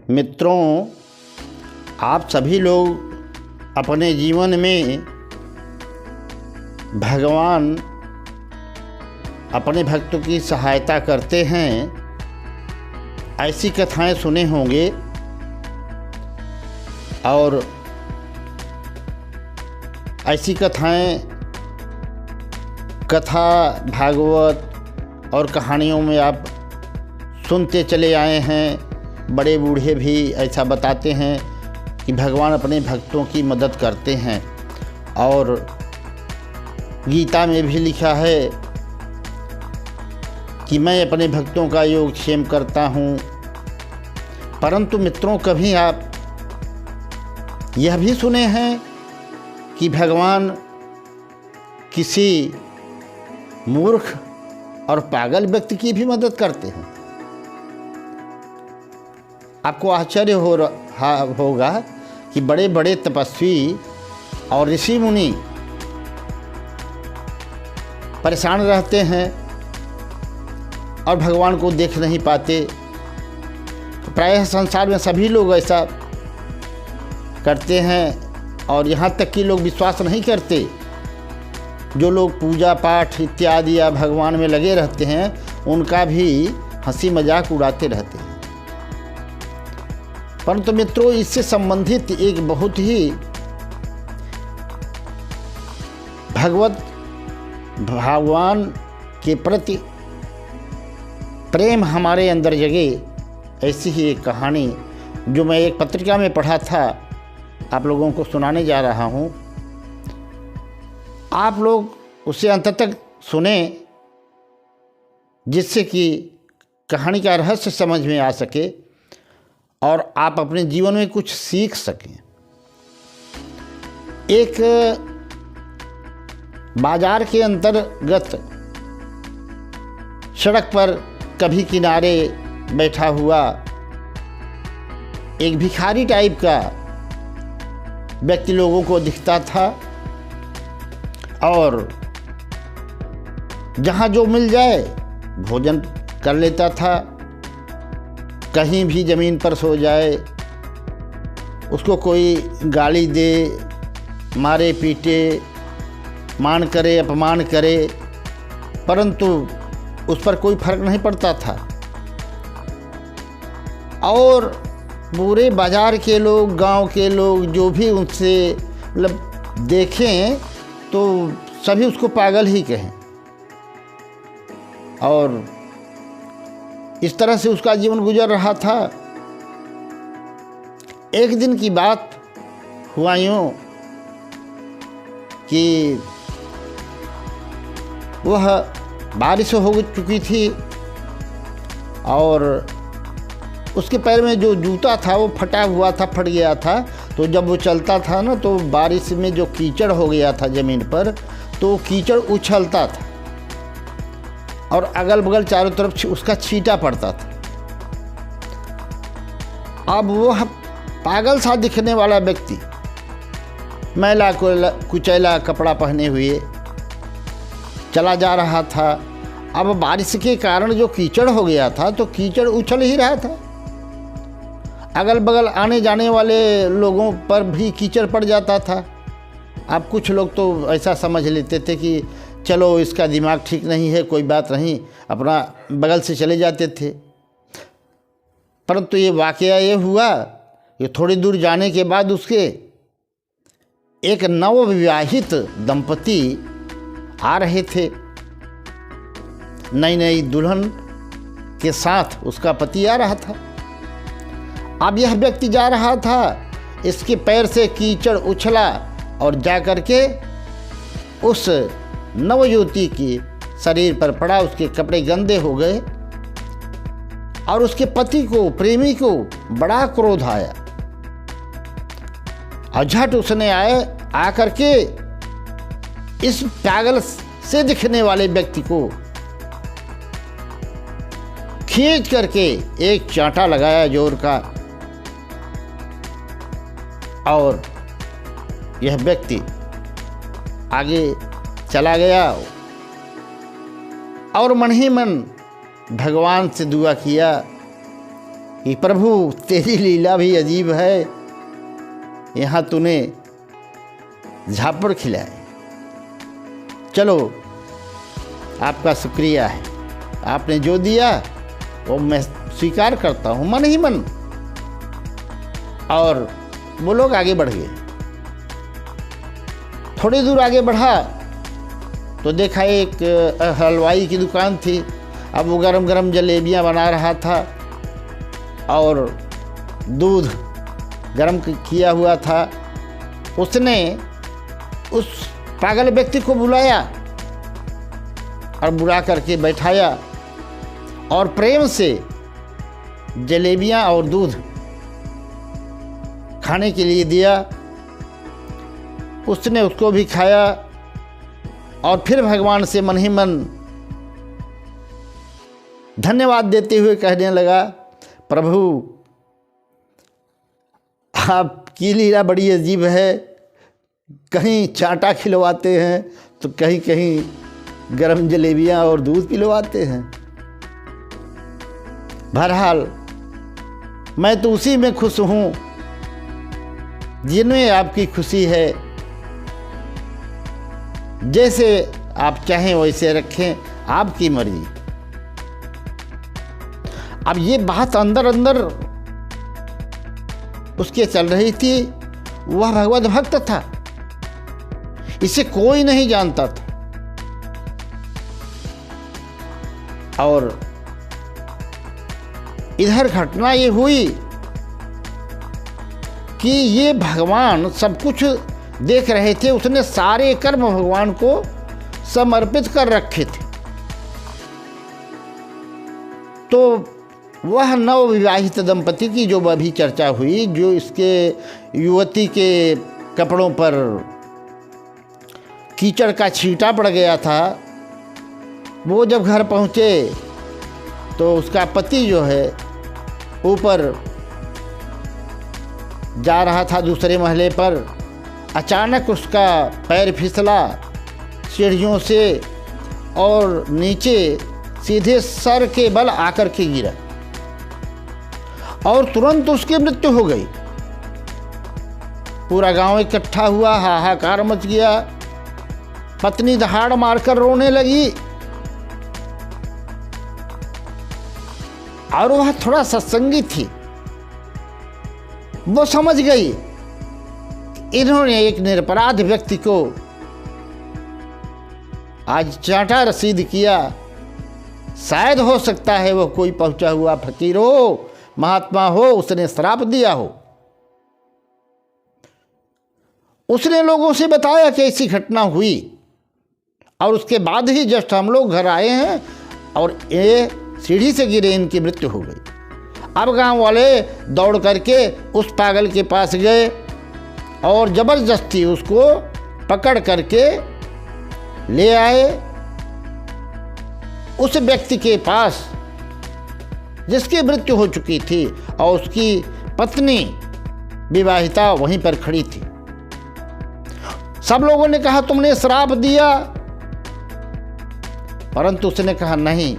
मित्रों, आप सभी लोग अपने जीवन में भगवान अपने भक्तों की सहायता करते हैं, ऐसी कथाएं सुने होंगे। और ऐसी कथाएं कथा भागवत और कहानियों में आप सुनते चले आए हैं। बड़े बूढ़े भी ऐसा बताते हैं कि भगवान अपने भक्तों की मदद करते हैं। और गीता में भी लिखा है कि मैं अपने भक्तों का योगक्षेम करता हूँ। परंतु मित्रों, कभी आप यह भी सुने हैं कि भगवान किसी मूर्ख और पागल व्यक्ति की भी मदद करते हैं? आपको आश्चर्य हो रहा होगा कि बड़े बड़े तपस्वी और ऋषि मुनि परेशान रहते हैं और भगवान को देख नहीं पाते। प्रायः संसार में सभी लोग ऐसा करते हैं और यहाँ तक कि लोग विश्वास नहीं करते। जो लोग पूजा पाठ इत्यादि या भगवान में लगे रहते हैं, उनका भी हंसी मजाक उड़ाते रहते हैं। परंतु मित्रों, इससे संबंधित एक बहुत ही भगवान के प्रति प्रेम हमारे अंदर जगे, ऐसी ही एक कहानी जो मैं एक पत्रिका में पढ़ा था, आप लोगों को सुनाने जा रहा हूँ। आप लोग उसे अंत तक सुने, जिससे कि कहानी का रहस्य समझ में आ सके और आप अपने जीवन में कुछ सीख सकें। एक बाजार के अंतर्गत सड़क पर कभी किनारे बैठा हुआ एक भिखारी टाइप का व्यक्ति लोगों को दिखता था और जहाँ जो मिल जाए भोजन कर लेता था। कहीं भी ज़मीन पर सो जाए, उसको कोई गाली दे, मारे पीटे, मान करे अपमान करे, परंतु उस पर कोई फर्क नहीं पड़ता था। और पूरे बाज़ार के लोग, गांव के लोग जो भी उनसे मतलब देखें तो सभी उसको पागल ही कहें। और इस तरह से उसका जीवन गुजर रहा था। एक दिन की बात हुआ यूँ कि वह बारिश हो चुकी थी और उसके पैर में जो जूता था वो फटा हुआ था, फट गया था। तो जब वो चलता था ना, तो बारिश में जो कीचड़ हो गया था ज़मीन पर, तो कीचड़ उछलता था और अगल बगल चारों तरफ उसका छींटा पड़ता था। अब वह पागल सा दिखने वाला व्यक्ति मैला कुचैला कपड़ा पहने हुए चला जा रहा था। अब बारिश के कारण जो कीचड़ हो गया था, तो कीचड़ उछल ही रहा था। अगल बगल आने जाने वाले लोगों पर भी कीचड़ पड़ जाता था। अब कुछ लोग तो ऐसा समझ लेते थे कि चलो इसका दिमाग ठीक नहीं है, कोई बात नहीं, अपना बगल से चले जाते थे। परंतु ये वाकया ये हुआ कि थोड़ी दूर जाने के बाद उसके एक नवविवाहित दंपति आ रहे थे। नई नई दुल्हन के साथ उसका पति आ रहा था। अब यह व्यक्ति जा रहा था, इसके पैर से कीचड़ उछला और जा कर के उस नवयुवती के शरीर पर पड़ा। उसके कपड़े गंदे हो गए और उसके पति को, प्रेमी को बड़ा क्रोध आया। और झट उसने आकर के इस पागल से दिखने वाले व्यक्ति को खींच करके एक चांटा लगाया जोर का, और यह व्यक्ति आगे चला गया और मन ही मन भगवान से दुआ किया कि प्रभु तेरी लीला भी अजीब है, यहाँ तूने झापड़ खिलाए। चलो आपका शुक्रिया है, आपने जो दिया वो मैं स्वीकार करता हूँ मन ही मन। और वो लोग आगे बढ़ गए। थोड़ी दूर आगे बढ़ा तो देखा एक हलवाई की दुकान थी। अब वो गरम गरम जलेबियाँ बना रहा था और दूध गरम किया हुआ था। उसने उस पागल व्यक्ति को बुलाया और बुला करके बैठाया और प्रेम से जलेबियाँ और दूध खाने के लिए दिया। उसने उसको भी खाया और फिर भगवान से मन ही मन धन्यवाद देते हुए कहने लगा, प्रभु आपकी लीला बड़ी अजीब है, कहीं चाटा खिलवाते हैं तो कहीं कहीं गरम जलेबियाँ और दूध पिलवाते हैं। बहरहाल मैं तो उसी में खुश हूँ जिनमें आपकी खुशी है। जैसे आप चाहें वैसे रखें, आपकी मर्जी। अब ये बात अंदर अंदर उसके चल रही थी। वह भगवत भक्त था, इसे कोई नहीं जानता था। और इधर घटना ये हुई कि ये भगवान सब कुछ देख रहे थे। उसने सारे कर्म भगवान को समर्पित कर रखे थे। तो वह नवविवाहित दंपति की जो अभी चर्चा हुई, जो इसके युवती के कपड़ों पर कीचड़ का छींटा पड़ गया था, वो जब घर पहुँचे तो उसका पति जो है ऊपर जा रहा था दूसरे महले पर। अचानक उसका पैर फिसला सीढ़ियों से और नीचे सीधे सर के बल आकर के गिरा और तुरंत उसकी मृत्यु हो गई। पूरा गांव इकट्ठा हुआ, हाहाकार मच गया। पत्नी दहाड़ मारकर रोने लगी और वह थोड़ा सत्संगी थी। वो समझ गई इन्होंने एक निरपराध व्यक्ति को आज चांटा रसीद किया। शायद हो सकता है वो कोई पहुंचा हुआ फकीर हो, महात्मा हो, उसने श्राप दिया हो। उसने लोगों से बताया कि ऐसी घटना हुई और उसके बाद ही जस्ट हम लोग घर आए हैं और ये सीढ़ी से गिरे, इनकी मृत्यु हो गई। अब गांव वाले दौड़ करके उस पागल के पास गए और जबरदस्ती उसको पकड़ करके ले आए उस व्यक्ति के पास जिसकी मृत्यु हो चुकी थी और उसकी पत्नी विवाहिता वहीं पर खड़ी थी। सब लोगों ने कहा तुमने श्राप दिया, परंतु उसने कहा नहीं,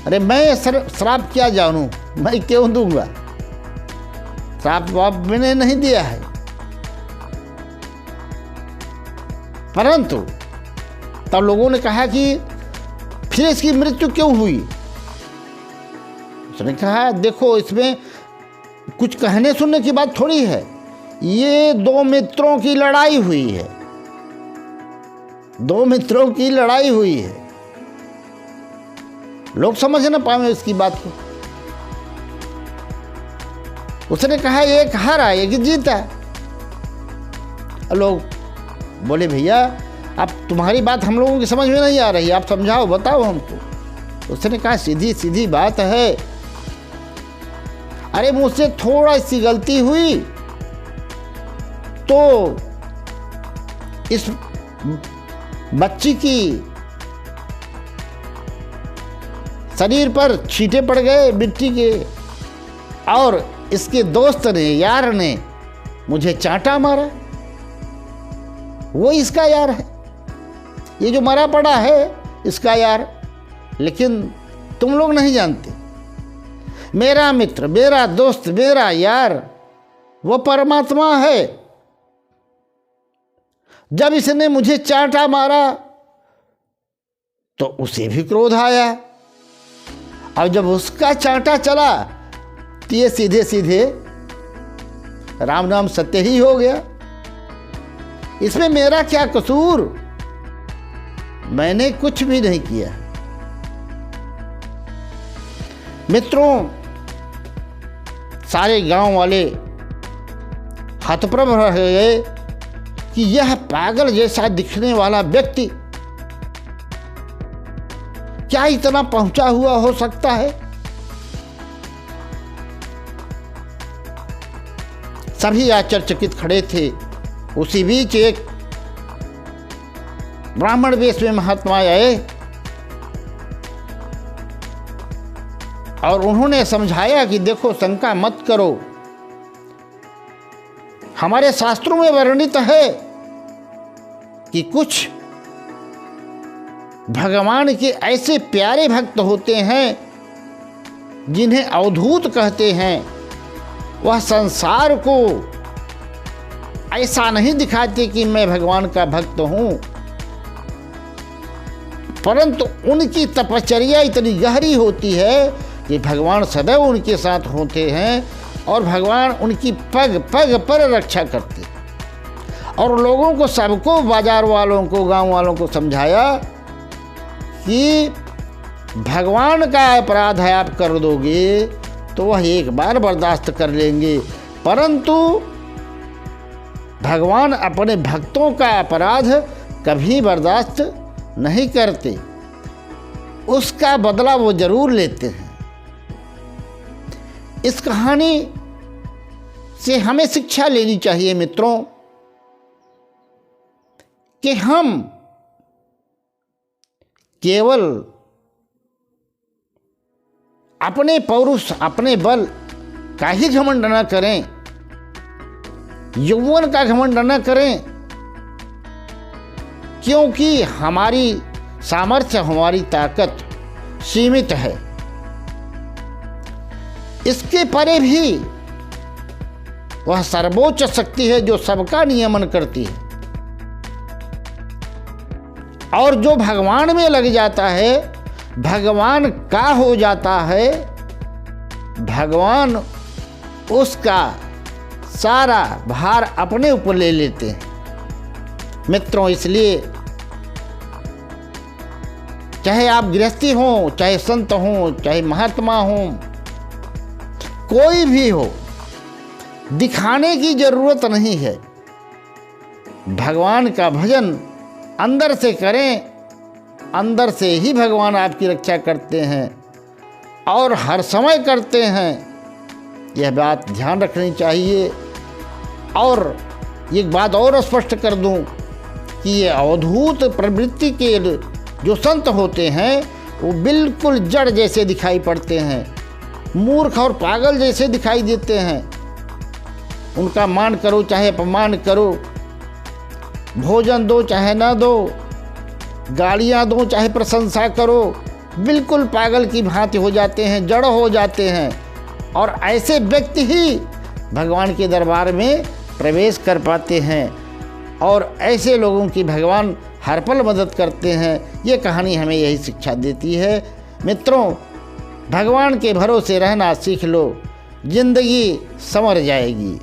अरे मैं श्राप क्या जानूं, मैं क्यों दूंगा, श्राप वाप मैंने नहीं दिया है। परंतु तब लोगों ने कहा कि फिर इसकी मृत्यु क्यों हुई। उसने कहा देखो इसमें कुछ कहने सुनने की बात थोड़ी है, ये दो मित्रों की लड़ाई हुई है, दो मित्रों की लड़ाई हुई है। लोग समझ ना पाए इसकी बात को। उसने कहा एक हारा एक जीता। लोग बोले भैया अब तुम्हारी बात हम लोगों की समझ में नहीं आ रही, आप समझाओ, बताओ हमको। उसने कहा सीधी सीधी बात है, अरे मुझसे थोड़ा सी गलती हुई तो इस बच्ची की शरीर पर छींटे पड़ गए मिट्टी के और इसके दोस्त ने, यार ने मुझे चांटा मारा। वो इसका यार है, ये जो मरा पड़ा है इसका यार, लेकिन तुम लोग नहीं जानते। मेरा मित्र, मेरा दोस्त, मेरा यार वो परमात्मा है। जब इसने मुझे चांटा मारा तो उसे भी क्रोध आया, और जब उसका चांटा चला तो ये सीधे सीधे राम नाम सत्य ही हो गया। इसमें मेरा क्या कसूर? मैंने कुछ भी नहीं किया। मित्रों, सारे गांव वाले हतप्रभ रह गए कि यह पागल जैसा दिखने वाला व्यक्ति क्या इतना पहुंचा हुआ हो सकता है? सभी आश्चर्यचकित खड़े थे। उसी बीच एक ब्राह्मण वेश में महात्मा आए और उन्होंने समझाया कि देखो, शंका मत करो, हमारे शास्त्रों में वर्णित है कि कुछ भगवान के ऐसे प्यारे भक्त होते हैं जिन्हें अवधूत कहते हैं। वह संसार को ऐसा नहीं दिखाते कि मैं भगवान का भक्त हूं, परंतु उनकी तपश्चर्या इतनी गहरी होती है कि भगवान सदैव उनके साथ होते हैं और भगवान उनकी पग पग पर रक्षा करते। और लोगों को, सबको, बाजार वालों को, गांव वालों को समझाया कि भगवान का अपराध है आप कर दोगे तो वह एक बार बर्दाश्त कर लेंगे, परंतु भगवान अपने भक्तों का अपराध कभी बर्दाश्त नहीं करते, उसका बदला वो जरूर लेते हैं। इस कहानी से हमें शिक्षा लेनी चाहिए मित्रों कि हम केवल अपने पौरुष, अपने बल का ही घमंड न करें, यौवन का घमंड न करें, क्योंकि हमारी सामर्थ्य, हमारी ताकत सीमित है। इसके परे भी वह सर्वोच्च शक्ति है जो सबका नियमन करती है, और जो भगवान में लग जाता है, भगवान का हो जाता है, भगवान उसका सारा भार अपने ऊपर ले लेते हैं। मित्रों, इसलिए चाहे आप गृहस्थी हो, चाहे संत हो, चाहे महात्मा हो, कोई भी हो, दिखाने की जरूरत नहीं है। भगवान का भजन अंदर से करें, अंदर से ही भगवान आपकी रक्षा करते हैं और हर समय करते हैं। यह बात ध्यान रखनी चाहिए। और एक बात और स्पष्ट कर दूं कि ये अवधूत प्रवृत्ति के जो संत होते हैं वो बिल्कुल जड़ जैसे दिखाई पड़ते हैं, मूर्ख और पागल जैसे दिखाई देते हैं। उनका मान करो चाहे अपमान करो, भोजन दो चाहे ना दो, गालियाँ दो चाहे प्रशंसा करो, बिल्कुल पागल की भांति हो जाते हैं, जड़ हो जाते हैं। और ऐसे व्यक्ति ही भगवान के दरबार में प्रवेश कर पाते हैं और ऐसे लोगों की भगवान हर पल मदद करते हैं। ये कहानी हमें यही शिक्षा देती है। मित्रों, भगवान के भरोसे रहना सीख लो, जिंदगी संवर जाएगी।